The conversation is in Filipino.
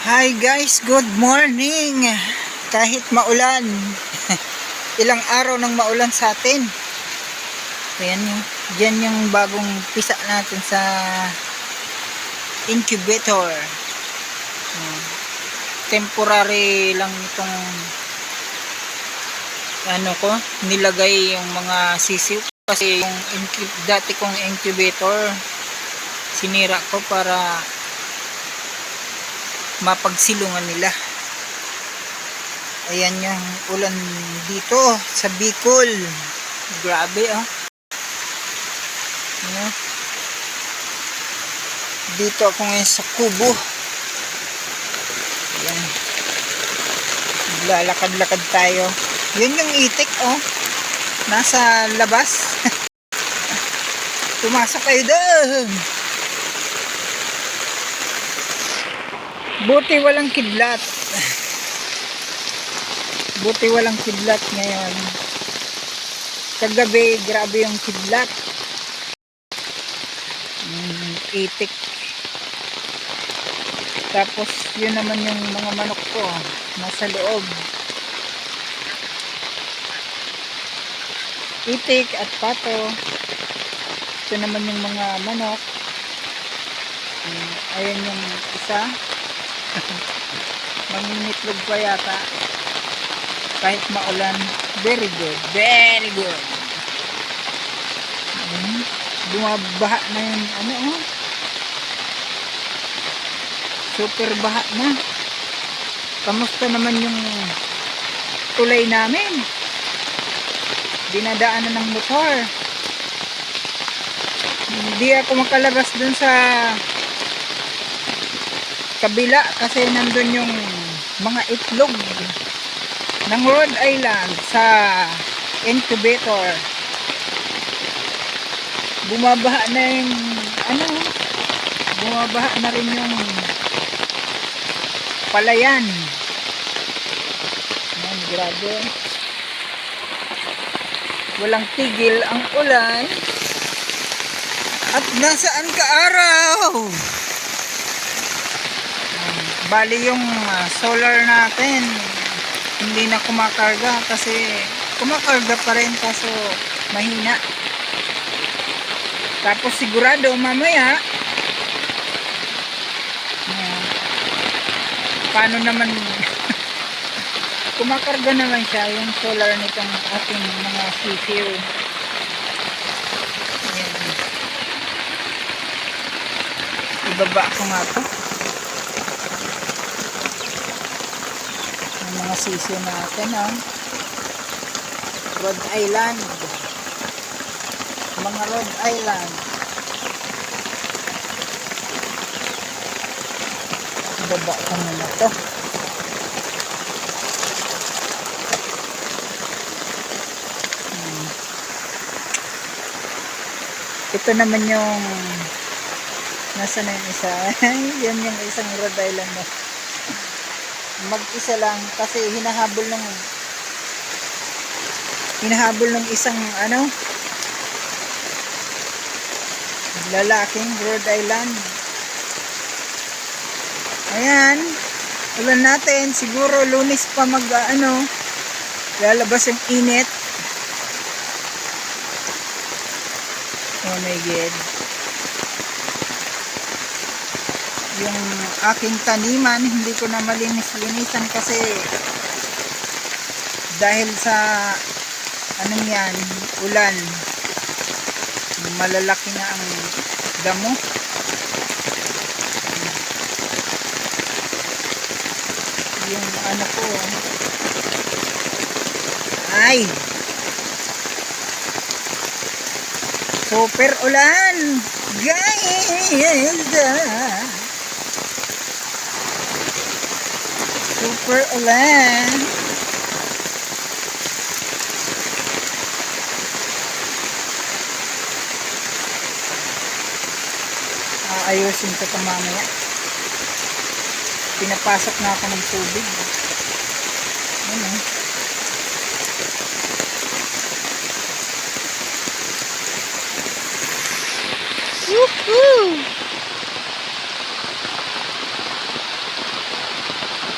Hi guys, good morning. Kahit maulan, ilang araw nang maulan sa atin. Ayan yung, dyan yung bagong pisa natin sa incubator. Temporary lang itong nilagay yung mga sisiw kasi yung dati kong incubator sinira ko para mapagsilungan nila. Ayan yung ulan dito sa Bicol, grabe dito ako ngayon sa Kubo. Ayan, lalakad-lakad tayo. Yun yung itik nasa labas. Pumasok kayo doon. Buti walang kidlat. Buti walang kidlat ngayon. Kagabi, grabe yung kidlat. Itik. Tapos, yun naman yung mga manok ko. Nasa loob. Itik at pato. Ito naman yung mga manok. Ayan yung isa. Mangingitlog pa yata kahit maulan. Very good, very good. Bumabaha na yung super baha na. Kamusta naman yung tulay namin? Dinadaanan ng motor. Hindi ako makalabas dun sa kabila kasi nandun yung mga itlog ng Rhode Island sa incubator. Bumabaha na yung bumabaha na rin yung palayan. Ayan, grabe. Walang tigil ang ulan. At nasaan ka araw? Bali yung solar natin hindi na kumakarga kasi kumakarga pa rin kaso mahina. Tapos sigurado mamaya paano naman kumakarga naman siya yung solar nitong ating mga sisiw. Ibaba ko nga to mga sisiw natin Rhode Island, mga Rhode Island. Baba ko muna to. Ito naman yung nasa na yung isa. Yan yung isang Rhode Island mag-isa lang kasi hinahabol ng isang lalaking Rhode Island. Ayan, ulan natin siguro Lunes pa lalabas yung init. Oh my God, yung aking taniman hindi ko na malinis-linisan kasi dahil sa yan, ulan, malalaki na ang damo. Yung ko ay super ulan guys, super ulan. Ayusin ko ito mamaya. Pinapasok na ako ng tubig. Ayan Woohoo!